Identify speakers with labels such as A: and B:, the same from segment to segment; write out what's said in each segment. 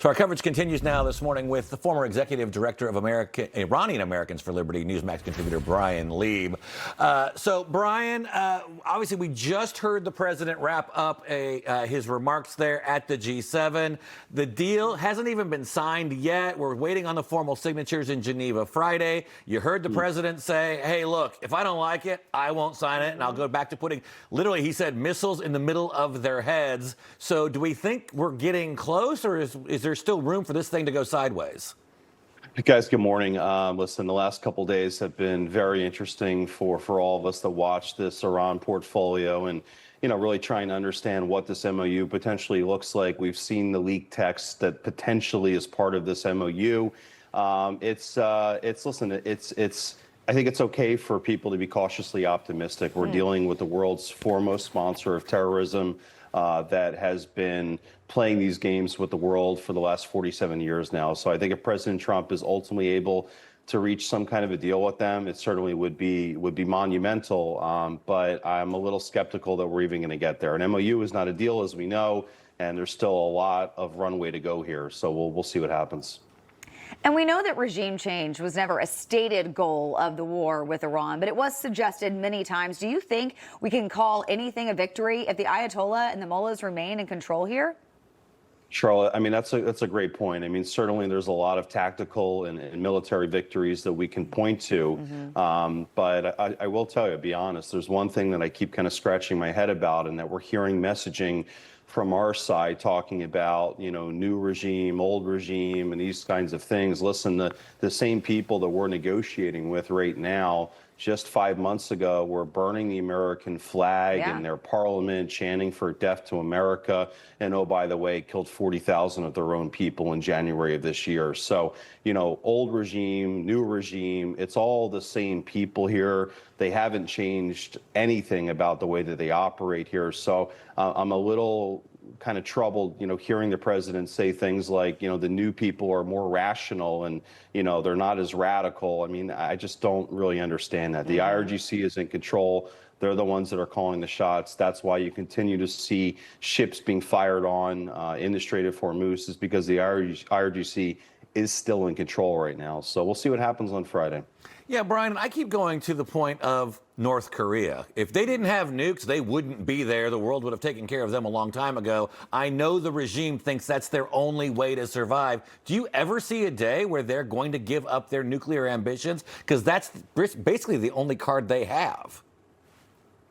A: So our coverage continues now this morning with the former executive director of Iranian Americans for Liberty, Newsmax contributor Bryan Leib. So Bryan, obviously we just heard the president wrap up his remarks there at the G7. The deal hasn't even been signed yet. We're waiting on the formal signatures in Geneva Friday. You heard the president say, hey, look, if I don't like it, I won't sign it, and I'll go back to putting, literally, he said, missiles in the middle of their heads. So do we think we're getting close, or is there still room for this thing to go sideways?
B: Hey guys, good morning. Listen, the last couple of days have been very interesting for all of us to watch this Iran portfolio and, really trying to understand what this MOU potentially looks like. We've seen the leaked text that potentially is part of this MOU. I think it's okay for people to be cautiously optimistic. We're dealing with the world's foremost sponsor of terrorism that has been playing these games with the world for the last 47 years now. So I think if President Trump is ultimately able to reach some kind of a deal with them, it certainly would be monumental. But I'm a little skeptical that we're even going to get there. An MOU is not a deal, as we know, and there's still a lot of runway to go here. So we'll see what happens.
C: And we know that regime change was never a stated goal of the war with Iran, but it was suggested many times. Do you think we can call anything a victory if the Ayatollah and the mullahs remain in control here?
B: Charlotte, I mean, that's a great point. I mean, certainly there's a lot of tactical and military victories that we can point to. But I will tell you, to be honest, there's one thing that I keep kind of scratching my head about, and that we're hearing messaging from our side talking about, new regime, old regime, and these kinds of things. Listen, the same people that we're negotiating with right now, just 5 months ago, were burning the American flag in their parliament, chanting for death to America, and oh, by the way, killed 40,000 of their own people in January of this year. So, old regime, new regime, it's all the same people here. They haven't changed anything about the way that they operate here. So I'm a little kind of troubled, hearing the president say things like, the new people are more rational and, they're not as radical. I mean, I just don't really understand that. The IRGC is in control. They're the ones that are calling the shots. That's why you continue to see ships being fired on in the Strait of Hormuz, is because the IRGC is still in control right now. So we'll see what happens on Friday.
A: Yeah, Bryan, I keep going to the point of North Korea. If they didn't have nukes, they wouldn't be there. The world would have taken care of them a long time ago. I know the regime thinks that's their only way to survive. Do you ever see a day where they're going to give up their nuclear ambitions? Because that's basically the only card they have.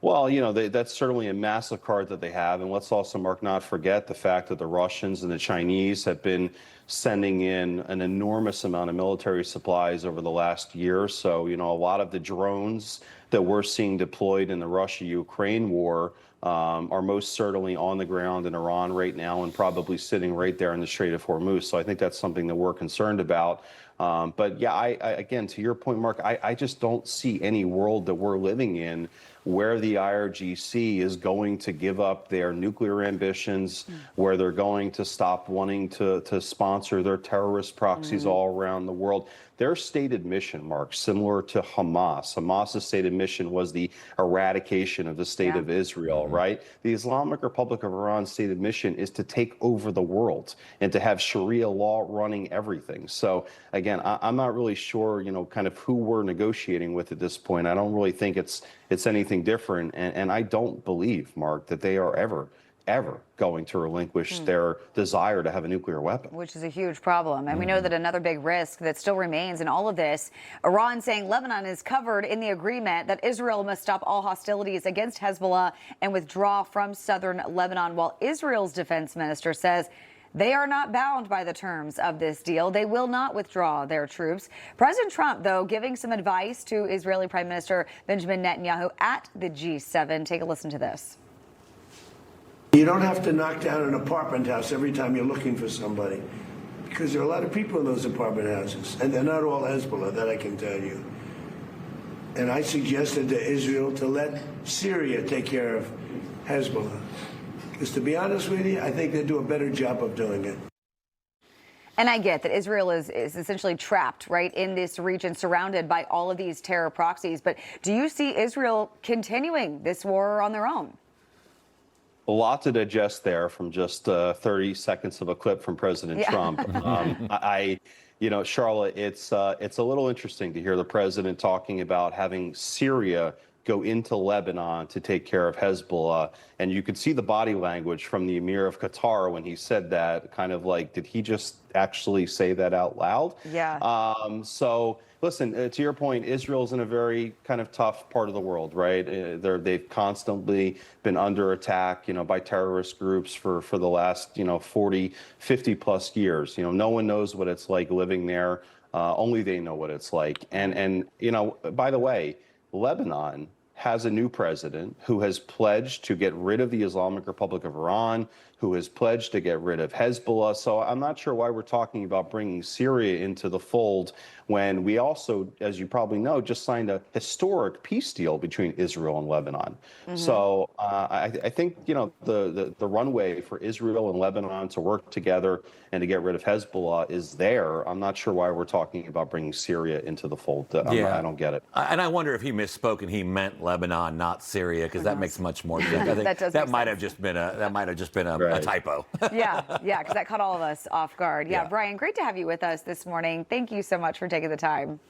B: Well, that's certainly a massive card that they have. And let's also, Marc, not forget the fact that the Russians and the Chinese have been sending in an enormous amount of military supplies over the last year or so. A lot of the drones that we're seeing deployed in the Russia-Ukraine war are most certainly on the ground in Iran right now and probably sitting right there in the Strait of Hormuz. So I think that's something that we're concerned about. But yeah, again, to your point, Marc, I just don't see any world that we're living in where the IRGC is going to give up their nuclear ambitions, where they're going to stop wanting to sponsor their terrorist proxies all around the world. Their stated mission, Marc, similar to Hamas. Hamas's stated mission was the eradication of the state of Israel, right? The Islamic Republic of Iran's stated mission is to take over the world and to have Sharia law running everything. So again, I'm not really sure, kind of who we're negotiating with at this point. I don't really think it's anything different. And I don't believe, Marc, that they are ever going to relinquish their desire to have a nuclear weapon.
C: Which is a huge problem. And we know that another big risk that still remains in all of this, Iran saying Lebanon is covered in the agreement that Israel must stop all hostilities against Hezbollah and withdraw from southern Lebanon, while Israel's defense minister says they are not bound by the terms of this deal. They will not withdraw their troops. President Trump, though, giving some advice to Israeli Prime Minister Benjamin Netanyahu at the G7. Take a listen to this.
D: You don't have to knock down an apartment house every time you're looking for somebody, because there are a lot of people in those apartment houses, and they're not all Hezbollah, that I can tell you. And I suggested to Israel to let Syria take care of Hezbollah. Because to be honest with you, I think they do a better job of doing it.
C: And I get that Israel is essentially trapped right in this region, surrounded by all of these terror proxies. But do you see Israel continuing this war on their own?
B: A lot to digest there from just 30 seconds of a clip from President Trump. Sharla, it's a little interesting to hear the president talking about having Syria go into Lebanon to take care of Hezbollah. And you could see the body language from the Emir of Qatar when he said that, kind of like, did he just actually say that out loud?
C: Yeah.
B: So listen, to your point, Israel's in a very kind of tough part of the world, right? They've constantly been under attack, by terrorist groups for the last, 40, 50 plus years. No one knows what it's like living there. Only they know what it's like. And by the way, Lebanon has a new president who has pledged to get rid of the Islamic Republic of Iran, who has pledged to get rid of Hezbollah. So I'm not sure why we're talking about bringing Syria into the fold when we also, as you probably know, just signed a historic peace deal between Israel and Lebanon. So I think, the runway for Israel and Lebanon to work together and to get rid of Hezbollah is there. I'm not sure why we're talking about bringing Syria into the fold. I don't get it.
A: And I wonder if he misspoke and he meant Lebanon, not Syria, because that makes much more sense. I think that might have just been a typo.
C: Yeah, because that caught all of us off guard. Yeah, Bryan, great to have you with us this morning. Thank you so much for taking the time.